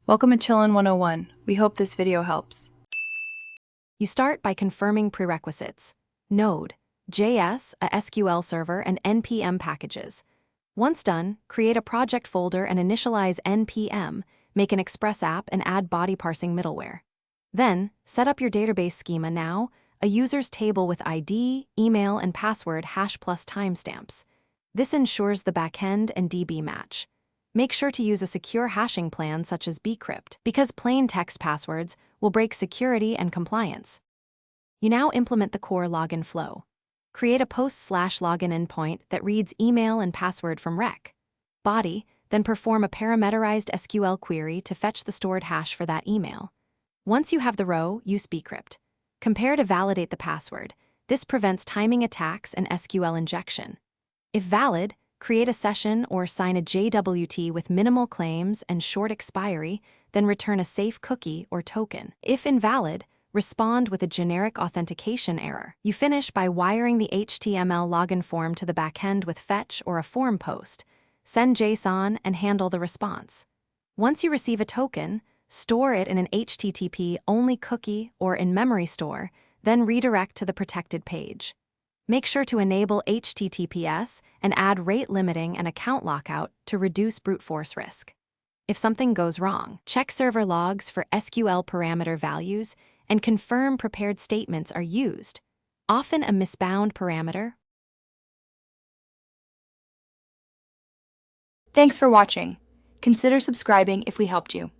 Welcome to Chillin' 101. We hope this video helps. You start by confirming prerequisites: Node, JS, a SQL server, and NPM packages. Once done, create a project folder and initialize NPM, make an Express app, and add body parsing middleware. Then, set up your database schema now, a user's table with ID, email, and password hash plus timestamps. This ensures the backend and DB match. Make sure to use a secure hashing plan such as bcrypt, because plain text passwords will break security and compliance. You now implement the core login flow. Create a post/login endpoint that reads email and password from rec. Body, then perform a parameterized SQL query to fetch the stored hash for that email. Once you have the row, use bcrypt. Compare to validate the password. This prevents timing attacks and SQL injection. If valid, create a session or sign a JWT with minimal claims and short expiry, then return a safe cookie or token. If invalid, respond with a generic authentication error. You finish by wiring the HTML login form to the backend with fetch or a form post. Send JSON and handle the response. Once you receive a token, store it in an HTTP-only cookie or in-memory store, then redirect to the protected page. Make sure to enable HTTPS and add rate limiting and account lockout to reduce brute force risk. If something goes wrong, check server logs for SQL parameter values and confirm prepared statements are used, often a misbound parameter. Thanks for watching. Consider subscribing if we helped you.